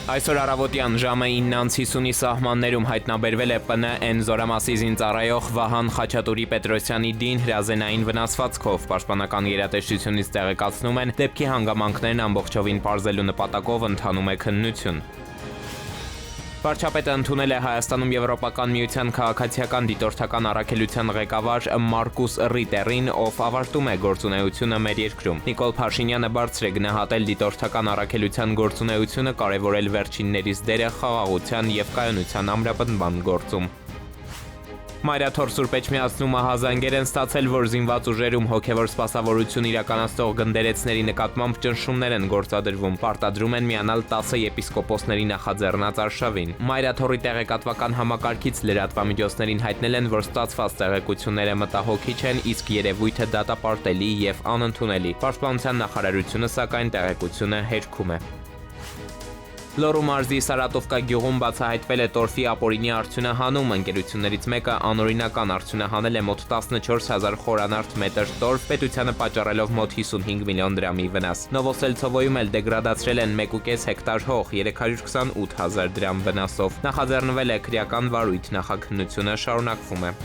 Այսօր առավոտյան ժամը 9:50-ի սահմաններում հայտնաբերվել է ՊՆ զորամասի զինծառայող Վահան Խաչատուրի Պետրոսյանի դին հրազենային վնասվածքով։ Պաշտպանական գերատեսչությունից տեղեկացնում են, դեպքի հանգամանքներն ամբողջովին պարզելու նպատակով ընթանում է քննություն։ Վարչապետը ընդունել է Հայաստանում Եվրոպական միության քաղաքացիական դիտորդական առաքելության ղեկավար Մարկուս Ռիտերին, ով ավարտում է գործունեությունը մեր երկրում։ Նիկոլ Փաշինյանը բարձր է գնահատել դիտորդական առաքելության գործունեությունը, կարևորել վերջիններիս դերը խաղաղության եւ կայունության ամրապնդման գործում։ Մայրաթոր Սուրբ Էջմիածնումը հազանգեր են ստացել, որ զինված ուժերում հոգևոր սպասավորություն իրականացնող գնդերեցների նկատմամբ ճնշումներ են գործադրվում։ Պարտադրում են միանալ 10 եպիսկոպոսների նախաձեռնած արշավին։ Մայրաթորի տեղեկատվական համակարգից լրատվամիջոցներին հայտնել են, որ ստացված տեղեկությունները մտահոգիչ են, իսկ երևույթը դատապարտելի եւ անընդունելի։ Պաշտպանության նախարարությունը սակայն տեղեկությունը հերքում է։ Լոռու մարզի Սարատովկա գյուղում բացահայտվել է տորֆի ապօրինի արդյունահանում։ Ընկերություններից մեկը անօրինական արդյունահանել է մոտ 14,000 խորանարդ մետր տորֆ, պետությանը պատճառելով մոտ 55 միլիոն դրամի վնաս։ Նովոսելցովոյում էլ դեգրադացրել են 1,5 հեկտար հող 328,000 դրամ վնասով։ Նախաձեռնվել է քրեական վարույթ, նախաքննությունը շարունակվում է։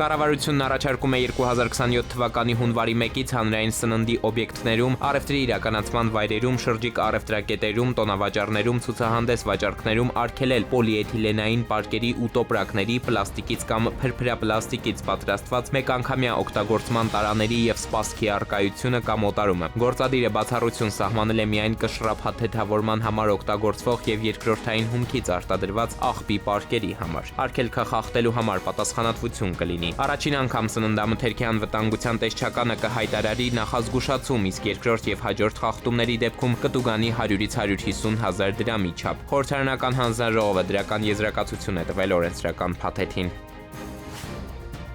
Կառավարությունն առաջարկում է 2027 թվականի հունվարի 1-ից հանրային սննդի օբյեկտներում, առևտրի իրականացման վայրերում, շրջիկ առևտրակետերում, տոնավաճառներում, ցուցահանդես վաճառքներում արգելել պոլիէթիլենային պարկերի ու տոպրակների, պլաստիկից կամ փրփրապլաստիկից պատրաստված մեկանգամյա օգտագործման տարաների եւ սպասքի առկայությունը կամ օտարումը։ Գործադիրը բացառություն սահմանել է միայն կշռափաթեթավորման համար օգտագործվող եւ երկրորդային հումքից արտադրված աղբի պարկերի համար։ Արգելքը խախտելու համար պատասխանատվություն կլինի։ Առաջին անգամ սննդամթերքի անվտանգության տեսչականը կհայտարարի նախազգուշացում, իսկ երկրորդ եւ հաջորդ խախտումների դեպքում կտուգանի 100-ից 150,000 դրամի չափ։ Խորհրդարանական հանձնաժողովը դրական եզրակացություն է տվել օրենսդրական փաթեթին։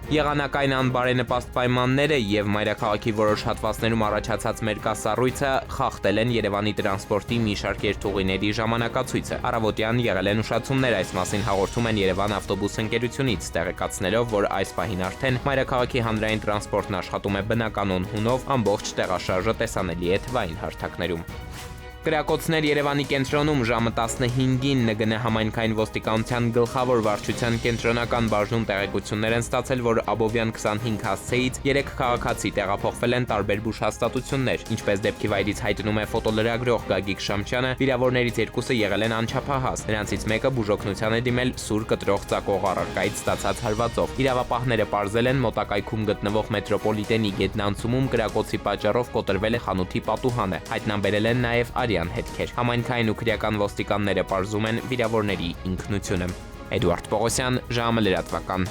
Եղանակային անբարենպաստ պայմանները եւ մայրաքաղաքի որոշ հատվածներում առաջացած մերկասառույցը խախտել են Երևանի տրանսպորտի մի շարք երթուղիների ժամանակացույցը։ Առավոտյան եղել են ուշացումներ, այս մասին հաղորդում են Երևան ավտոբուս ընկերությունից, տեղեկացնելով, որ այս պահին արդեն մայրաքաղաքի հանրային տրանսպորտն աշխատում է բնականon հունով, ամբողջ տեղաշարժը տեսանելի է թվային հարթակներում։ Կրակոցներ Երևանի կենտրոնում ժամը 15-ին ՆԳՆ համայնքային ոստիկանության գլխավոր վարչության կենտրոնական բաժնում տեղեկություններ են ստացել, որ Աբովյան 25 հասցեից 3 քաղաքացի տեղափոխվել են տարբեր բուժհաստատություններ, ինչպես դեպքի վայրից հայտնում է ֆոտոլրագրող Գագիկ Շամչյանը, վիրավորներից 2-ը եղել են անչափահաս, նրանցից մեկը բուժօգնության է դիմել սուր կտրող ծակող առարկայից ստացած հարվածով։ Իրավապահները պարզել են մոտակայքում գտնվող մետրոպոլիտենի գետնանցումում կրակոցի պատճառով կոտրվել է խանութի պատուհանը, հայտնաբերել են նաև արյան հետքեր։ Համայնքային ու քրեական ոստիկանները պարզում են վիրավորների ինքնությունը։ Էդուարդ Պողոսյան, ժամը լրատվական։